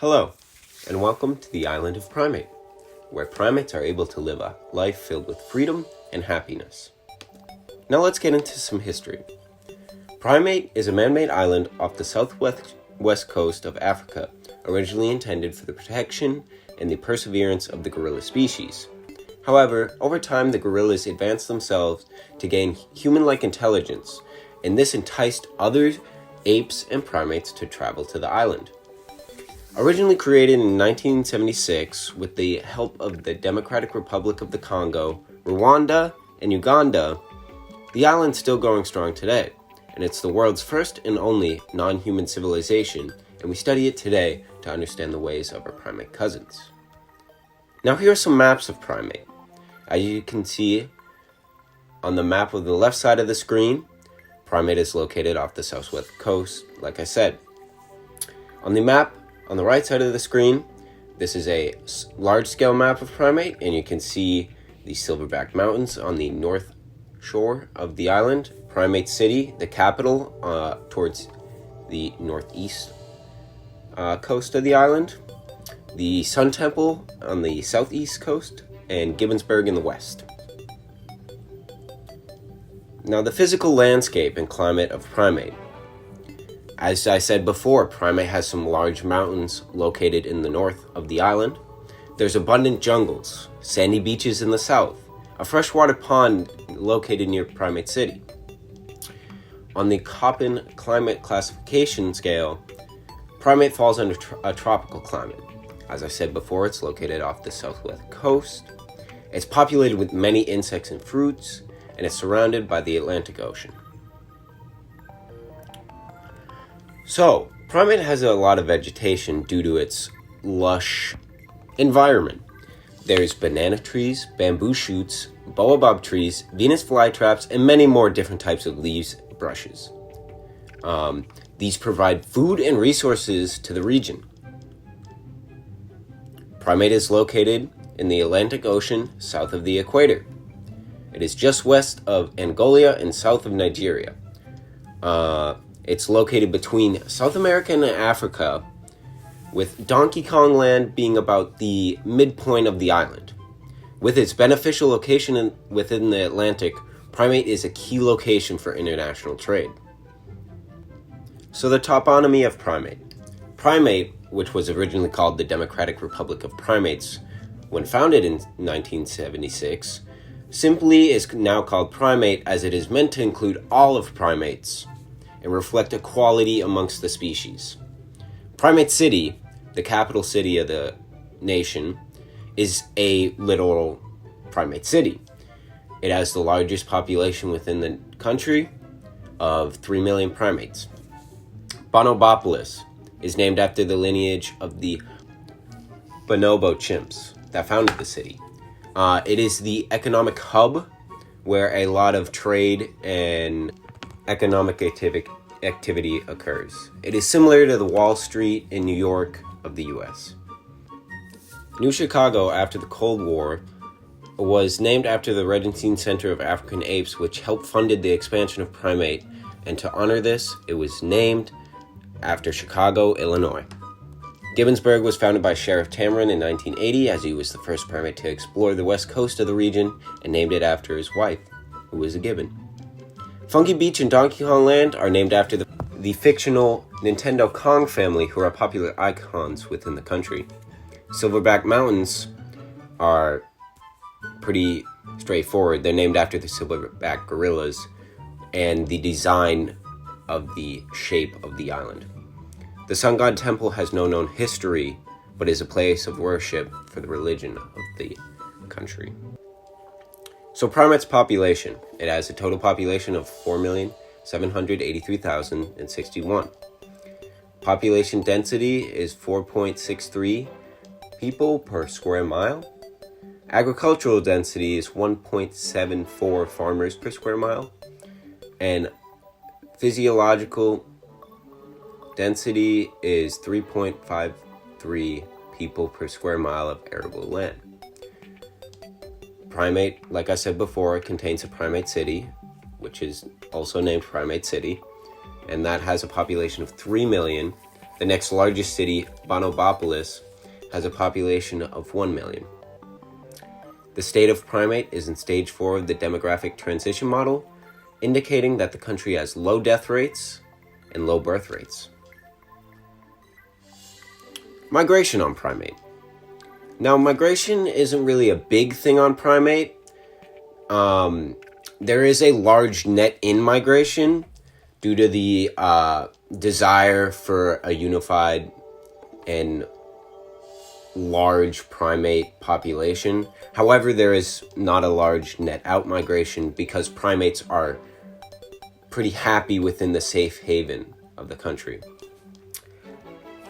Hello, and welcome to the island of Primate, where primates are able to live a life filled with freedom and happiness. Now let's get into some history. Primate is a man-made island off the southwest coast of Africa, originally intended for the protection and the perseverance of the gorilla species. However, over time the gorillas advanced themselves to gain human-like intelligence, and this enticed other apes and primates to travel to the island. Originally created in 1976 with the help of the Democratic Republic of the Congo, Rwanda, and Uganda, the island's still going strong today, and it's the world's first and only non-human civilization, and we study it today to understand the ways of our primate cousins. Now here are some maps of Primate. As you can see on the map of the left side of the screen, Primate is located off the southwest coast, like I said. On the map on the right side of the screen, this is a large-scale map of Primate, and you can see the Silverback Mountains on the north shore of the island, Primate City, the capital, towards the northeast coast of the island, the Sun Temple on the southeast coast, and Gibbonsburg in the west. Now, the physical landscape and climate of Primate. As I said before, Primate has some large mountains located in the north of the island. There's abundant jungles, sandy beaches in the south, a freshwater pond located near Primate City. On the Köppen climate classification scale, Primate falls under a tropical climate. As I said before, it's located off the southwest coast. It's populated with many insects and fruits, and it's surrounded by the Atlantic Ocean. So, Primate has a lot of vegetation due to its lush environment. There's banana trees, bamboo shoots, baobab trees, Venus flytraps, and many more different types of leaves and brushes. These provide food and resources to the region. Primate is located in the Atlantic Ocean, south of the equator. It is just west of Angola and south of Nigeria. It's located between South America and Africa, with Donkey Kong Land being about the midpoint of the island. With its beneficial location within the Atlantic, Primate is a key location for international trade. So the toponymy of Primate. Primate, which was originally called the Democratic Republic of Primates when founded in 1976, simply is now called Primate as it is meant to include all of primates and reflect equality amongst the species. Primate City, the capital city of the nation, is a literal primate city. It has the largest population within the country of 3 million primates. Bonobopolis is named after the lineage of the bonobo chimps that founded the city. It is the economic hub where a lot of trade and economic activity occurs. It is similar to the Wall Street in New York of the US. New Chicago, after the Cold War, was named after the Regenstein Center of African Apes, which helped funded the expansion of Primate, and to honor this, it was named after Chicago, Illinois. Gibbonsburg was founded by Sheriff Tameron in 1980, as he was the first primate to explore the west coast of the region, and named it after his wife, who was a gibbon. Funky Beach and Donkey Kong Land are named after the fictional Nintendo Kong family, who are popular icons within the country. Silverback Mountains are pretty straightforward. They're named after the silverback gorillas and the design of the shape of the island. The Sun God Temple has no known history, but is a place of worship for the religion of the country. So Primate's population. It has a total population of 4,783,061. Population density is 4.63 people per square mile. Agricultural density is 1.74 farmers per square mile. And physiological density is 3.53 people per square mile of arable land. Primate, like I said before, contains a primate city, which is also named Primate City, and that has a population of 3 million The next largest city, Bonobopolis, has a population of 1 million. The state of primate is in stage 4 of the demographic transition model, indicating that the country has low death rates and low birth rates. Migration on primate. Now, migration isn't really a big thing on primate. There is a large net in migration due to the desire for a unified and large primate population. However, there is not a large net out migration because primates are pretty happy within the safe haven of the country.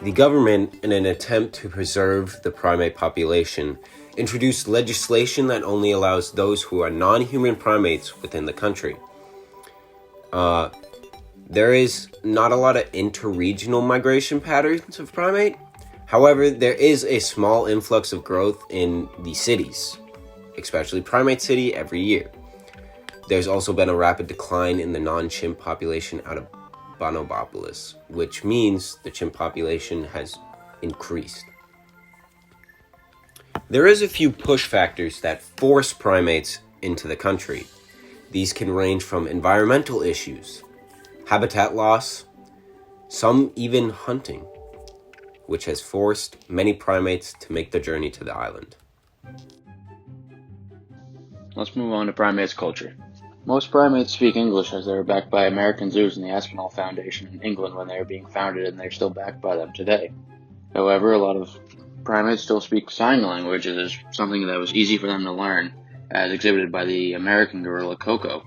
The government, in an attempt to preserve the primate population, introduced legislation that only allows those who are non-human primates within the country. There is not a lot of interregional migration patterns of primate. However, there is a small influx of growth in the cities, especially Primate City, every year. There's also been a rapid decline in the non-chimp population out of Bonobopolis, which means the chimp population has increased. There is a few push factors that force primates into the country. These can range from environmental issues, habitat loss, some even hunting, which has forced many primates to make the journey to the island. Let's move on to primates culture. Most primates speak English as they were backed by American zoos and the Aspinall Foundation in England when they were being founded, and they're still backed by them today. However, a lot of primates still speak sign language as something that was easy for them to learn, as exhibited by the American gorilla Coco.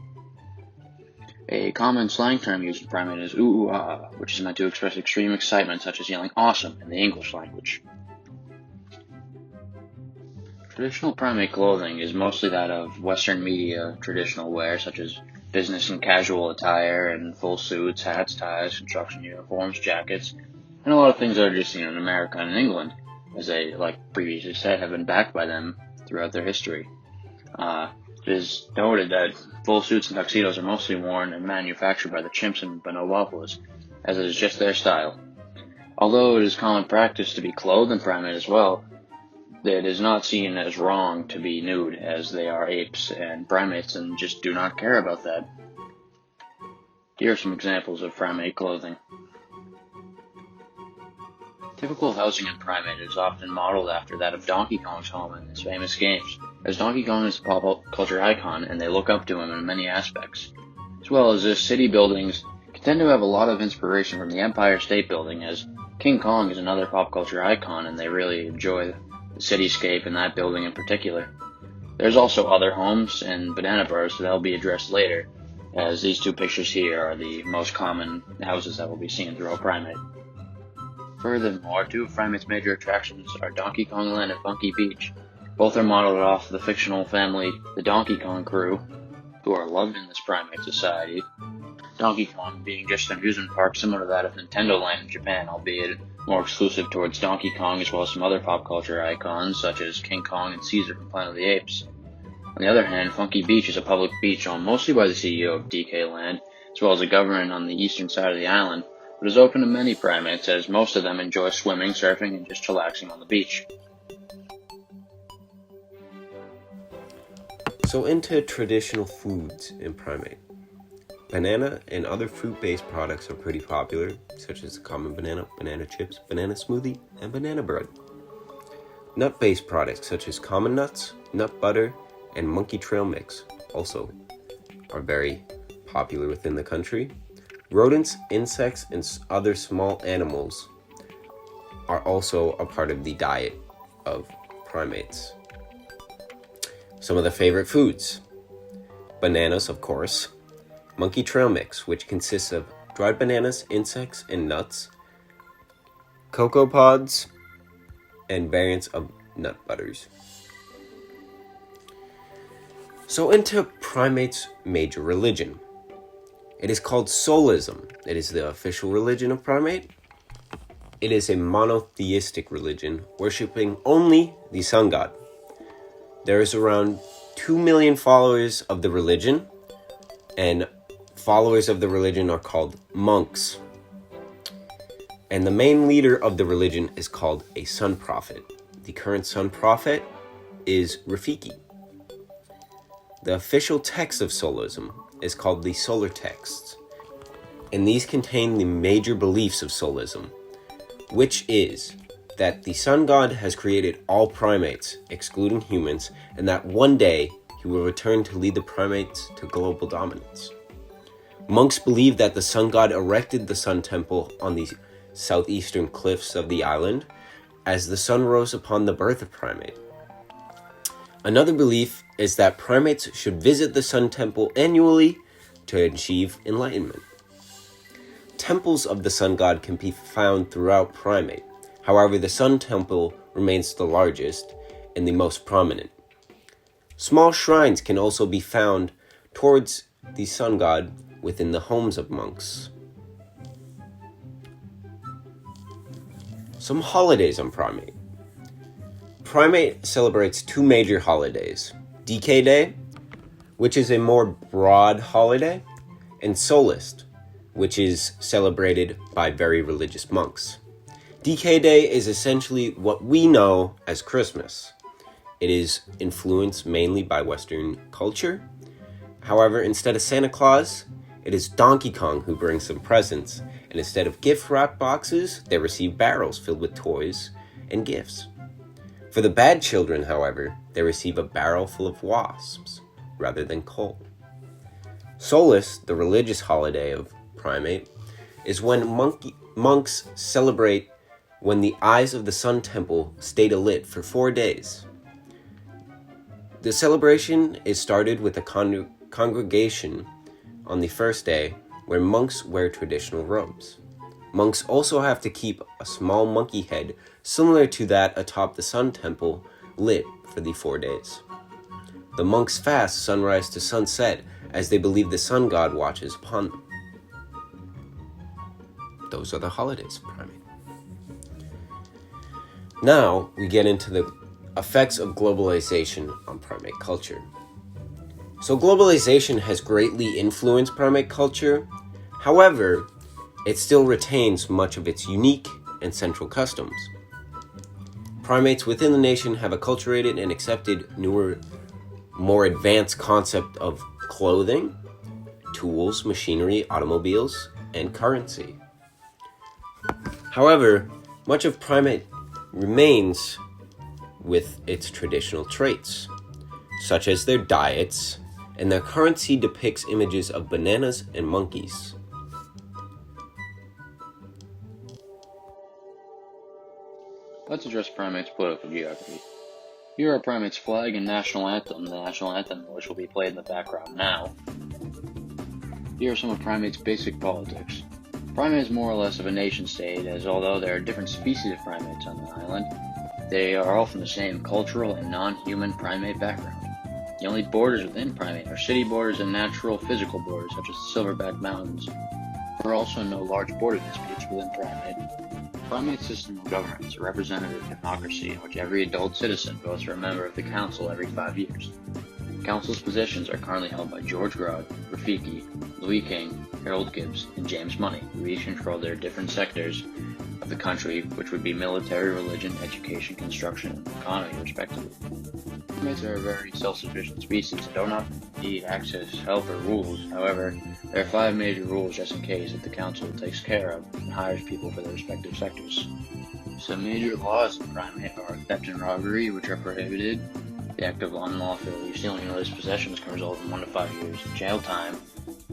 A common slang term used in primate is ooh ooh ah, which is meant to express extreme excitement, such as yelling awesome in the English language. Traditional primate clothing is mostly that of Western media traditional wear, such as business and casual attire and full suits, hats, ties, construction uniforms, jackets, and a lot of things that are just seen in America and England, as they, like previously said, have been backed by them throughout their history. It is noted that full suits and tuxedos are mostly worn and manufactured by the chimps in Bonobopolis, as it is just their style. Although it is common practice to be clothed in primate as well, it is not seen as wrong to be nude, as they are apes and primates and just do not care about that. Here are some examples of primate clothing. Typical housing in primate is often modeled after that of Donkey Kong's home in his famous games, as Donkey Kong is a pop culture icon and they look up to him in many aspects. As well as this, city buildings tend to have a lot of inspiration from the Empire State Building, as King Kong is another pop culture icon and they really enjoy the cityscape in that building in particular. There's also other homes and banana bars that will be addressed later, as these two pictures here are the most common houses that will be seen throughout primate. Furthermore, two of primate's major attractions are Donkey Kong Land and Funky Beach. Both are modeled off the fictional family, the Donkey Kong crew, who are loved in this primate society. Donkey Kong being just an amusement park similar to that of Nintendo Land in Japan, albeit more exclusive towards Donkey Kong, as well as some other pop culture icons such as King Kong and Caesar from Planet of the Apes. On the other hand, Funky Beach is a public beach owned mostly by the CEO of DK Land, as well as a government on the eastern side of the island, but is open to many primates, as most of them enjoy swimming, surfing, and just chillaxing on the beach. So into traditional foods in primate. Banana and other fruit-based products are pretty popular, such as the common banana, banana chips, banana smoothie, and banana bread. Nut-based products such as common nuts, nut butter, and monkey trail mix also are very popular within the country. Rodents, insects, and other small animals are also a part of the diet of primates. Some of the favorite foods: bananas, of course, monkey trail mix, which consists of dried bananas, insects, and nuts, cocoa pods, and variants of nut butters. So into primates' major religion. It is called Solism. It is the official religion of primate. It is a monotheistic religion, worshipping only the sun god. There is around 2 million followers of the religion, and followers of the religion are called monks. And the main leader of the religion is called a sun prophet. The current sun prophet is Rafiki. The official text of Solism is called the solar texts, and these contain the major beliefs of Solism, which is that the sun god has created all primates, excluding humans, and that one day he will return to lead the primates to global dominance. Monks believe that the sun god erected the sun temple on the southeastern cliffs of the island as the sun rose upon the birth of primate. Another belief is that primates should visit the sun temple annually to achieve enlightenment. Temples of the sun god can be found throughout primate. However, the sun temple remains the largest and the most prominent. Small shrines can also be found towards the sun god within the homes of monks. Some holidays on primate. Primate celebrates two major holidays: Decay Day, which is a more broad holiday, and Solist, which is celebrated by very religious monks. Decay Day is essentially what we know as Christmas. It is influenced mainly by Western culture. However, instead of Santa Claus, it is Donkey Kong who brings some presents, and instead of gift wrap boxes, they receive barrels filled with toys and gifts. For the bad children, however, they receive a barrel full of wasps rather than coal. Solus, the religious holiday of primate, is when monks celebrate when the eyes of the sun temple stayed alit for 4 days. The celebration is started with a congregation on the first day where monks wear traditional robes. Monks also have to keep a small monkey head similar to that atop the sun temple lit for the 4 days. The monks fast sunrise to sunset as they believe the sun god watches upon them. Those are the holidays of primate. Now we get into the effects of globalization on primate culture. So globalization has greatly influenced primate culture. However, it still retains much of its unique and central customs. Primates within the nation have acculturated and accepted newer, more advanced concept of clothing, tools, machinery, automobiles, and currency. However, much of primate remains with its traditional traits, such as their diets, and their currency depicts images of bananas and monkeys. Let's address primates' political geography. Here are primates' flag and national anthem, the national anthem which will be played in the background now. Here are some of primates' basic politics. Primate is more or less of a nation-state, as although there are different species of primates on the island, they are all from the same cultural and non-human primate background. The only borders within primate are city borders and natural physical borders, such as the Silverback Mountains. There are also no large border disputes within primate. Primate's system of government is a representative democracy in which every adult citizen votes for a member of the council every 5 years. The council's positions are currently held by George Grodd, Rafiki, Louis King, Harold Gibbs, and James Money, who each control their different sectors of the country, which would be military, religion, education, construction, and economy, respectively. Primates are a very self-sufficient species and do not need access, help, or rules. However, there are 5 major rules just in case that the council takes care of and hires people for their respective sectors. Some major laws in primate are theft and robbery, which are prohibited. The act of unlawfully stealing others' possessions can result in 1 to 5 years of jail time.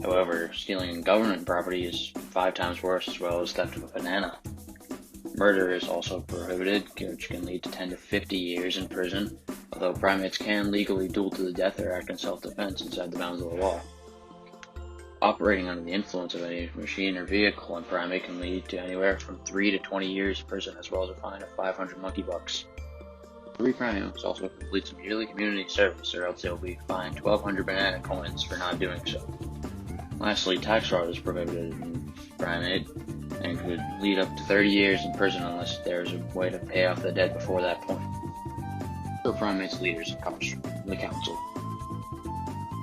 However, stealing government property is 5 times worse, as well as theft of a banana. Murder is also prohibited, which can lead to 10 to 50 years in prison, although primates can legally duel to the death or act in self-defense inside the bounds of the law. Operating under the influence of any machine or vehicle in primate can lead to anywhere from 3 to 20 years in prison, as well as a fine of 500 monkey bucks. Every primate must also complete some yearly community service, or else they will be fined 1,200 banana coins for not doing so. Lastly, tax fraud is prohibited in primate and could lead up to 30 years in prison unless there is a way to pay off the debt before that point. So primates leaders in the council.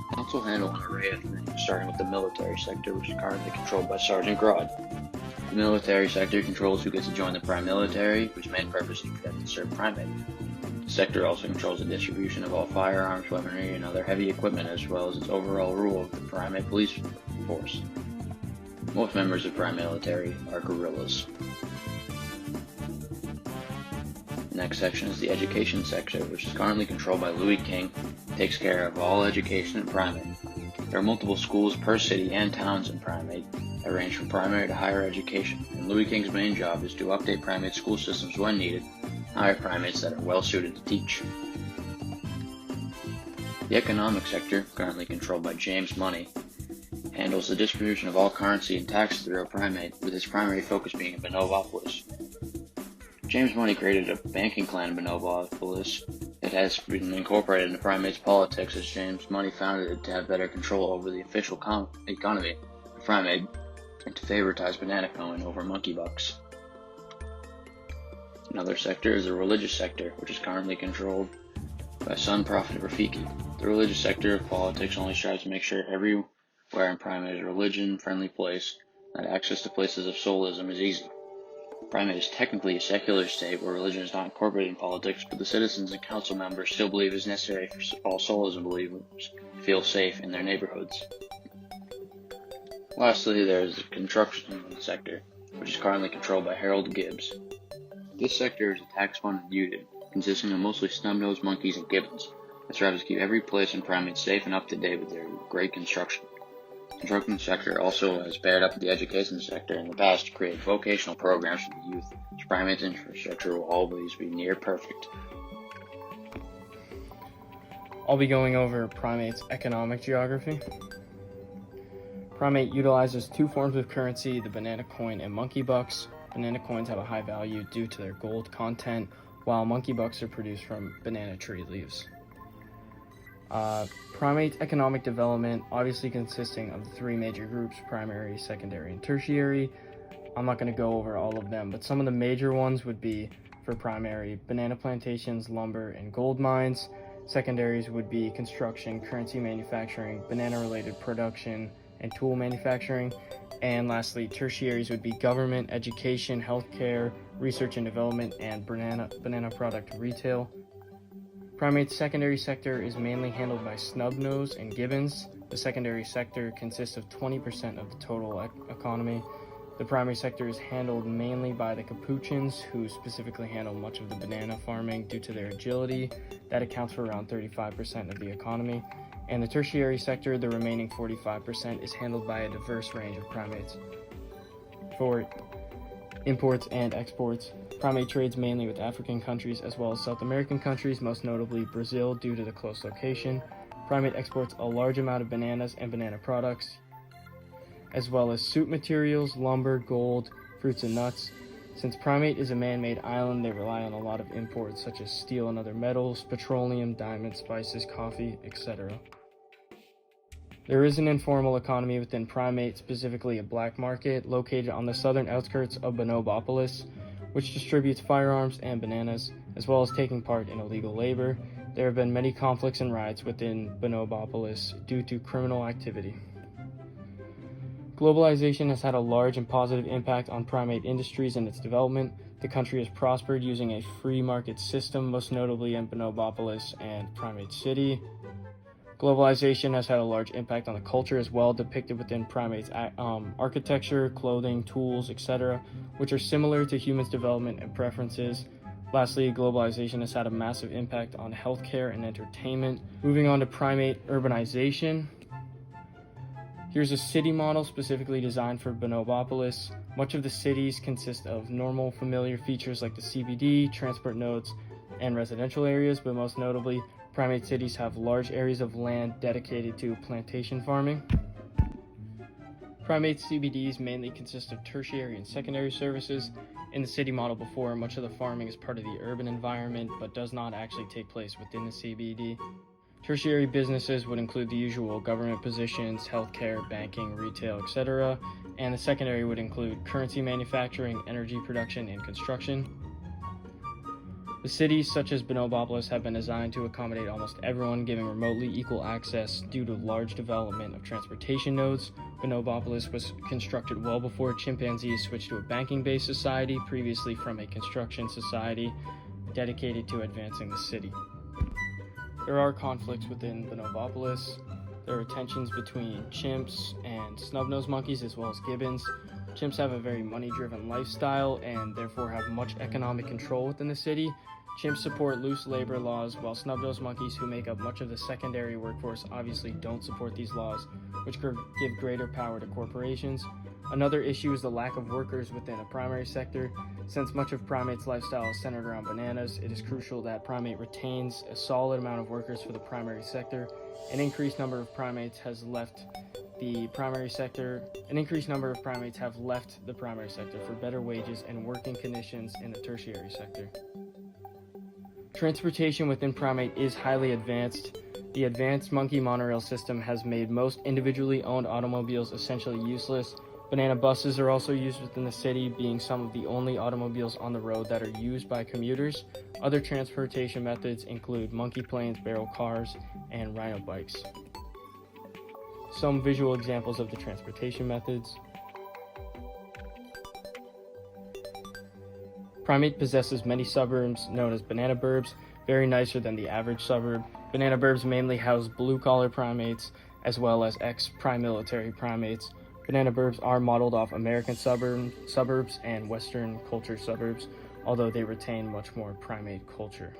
The council handle an array of things, starting with the military sector, which is currently controlled by Sergeant Grodd. The military sector controls who gets to join the prime military, whose main purpose is to protect and serve primate. The sector also controls the distribution of all firearms, weaponry, and other heavy equipment, as well as its overall rule of the primate police force. Most members of prime military are guerrillas. The next section is the education sector, which is currently controlled by Louis King, and takes care of all education in primate. There are multiple schools per city and towns in primate that range from primary to higher education, and Louis King's main job is to update primate school systems when needed, and hire primates that are well suited to teach. The economic sector, currently controlled by James Money, handles the distribution of all currency and taxes through a primate, with his primary focus being in Bonobopolis. James Money created a banking clan in Bonobopolis that has been incorporated into primate's politics, as James Money founded it to have better control over the official economy of primate and to favoritize banana coin over monkey bucks. Another sector is the religious sector, which is currently controlled by Son Prophet Rafiki. The religious sector of politics only strives to make sure everywhere in primate is a religion-friendly place, and that access to places of soulism is easy. Primate is technically a secular state where religion is not incorporated in politics, but the citizens and council members still believe it is necessary for all soulism believers to feel safe in their neighborhoods. Lastly, there is the construction sector, which is currently controlled by Harold Gibbs. This sector is a tax-funded unit, consisting of mostly snub-nosed monkeys and gibbons, that strives to keep every place in primate safe and up-to-date with their great construction. The construction sector also has paired up with the education sector in the past to create vocational programs for the youth, so primate's infrastructure will always be near perfect. I'll be going over primate's economic geography. Primate utilizes two forms of currency, the banana coin and monkey bucks. Banana coins have a high value due to their gold content, while monkey bucks are produced from banana tree leaves. Primate's economic development obviously consisting of three major groups: primary, secondary, and tertiary. I'm not going to go over all of them, but some of the major ones would be, for primary, banana plantations, lumber, and gold mines. Secondaries would be construction, currency manufacturing, banana-related production, and tool manufacturing. And lastly, tertiaries would be government, education, healthcare, research and development, and banana product retail. Primate's secondary sector is mainly handled by snub-nose and gibbons. The secondary sector consists of 20% of the total economy. The primary sector is handled mainly by the capuchins, who specifically handle much of the banana farming due to their agility. That accounts for around 35% of the economy. And the tertiary sector, the remaining 45%, is handled by a diverse range of primates. For imports and exports, primate trades mainly with African countries as well as South American countries, most notably Brazil due to the close location. Primate exports a large amount of bananas and banana products, as well as suit materials, lumber, gold, fruits and nuts. Since primate is a man-made island, they rely on a lot of imports such as steel and other metals, petroleum, diamonds, spices, coffee, etc. There is an informal economy within primate, specifically a black market, located on the southern outskirts of Bonobopolis, which distributes firearms and bananas, as well as taking part in illegal labor. There have been many conflicts and riots within Bonobopolis due to criminal activity. Globalization has had a large and positive impact on primate industries and its development. The country has prospered using a free market system, most notably in Bonobopolis and Primate City. Globalization has had a large impact on the culture as well, depicted within primates' architecture, clothing, tools, etc., which are similar to humans' development and preferences. Lastly, globalization has had a massive impact on healthcare and entertainment. Moving on to primate urbanization. Here's a city model specifically designed for Bonobopolis. Much of the cities consist of normal, familiar features like the CBD, transport nodes, and residential areas, but most notably, primate cities have large areas of land dedicated to plantation farming. Primate CBDs mainly consist of tertiary and secondary services. In the city model before, much of the farming is part of the urban environment, but does not actually take place within the CBD. Tertiary businesses would include the usual government positions, healthcare, banking, retail, etc., and the secondary would include currency manufacturing, energy production, and construction. The cities, such as Bonobopolis, have been designed to accommodate almost everyone, giving remotely equal access due to large development of transportation nodes. Bonobopolis was constructed well before chimpanzees switched to a banking-based society, previously from a construction society dedicated to advancing the city. There are conflicts within Bonobopolis. There are tensions between chimps and snub-nosed monkeys as well as gibbons. Chimps have a very money-driven lifestyle and therefore have much economic control within the city. Chimps support loose labor laws, while snub-nosed monkeys, who make up much of the secondary workforce, obviously don't support these laws, which give greater power to corporations. Another issue is the lack of workers within a primary sector. Since much of primate's lifestyle is centered around bananas, it is crucial that primate retains a solid amount of workers for the primary sector. An increased number of primates have left the primary sector for better wages and working conditions in the tertiary sector. Transportation within primate is highly advanced. The advanced monkey monorail system has made most individually owned automobiles essentially useless. Banana buses are also used within the city, being some of the only automobiles on the road that are used by commuters. Other transportation methods include monkey planes, barrel cars, and rhino bikes. Some visual examples of the transportation methods. Primate possesses many suburbs known as banana burbs, very nicer than the average suburb. Banana burbs mainly house blue-collar primates as well as ex-primilitary primates. Banana burbs are modeled off American suburbs and Western culture suburbs, although they retain much more primate culture.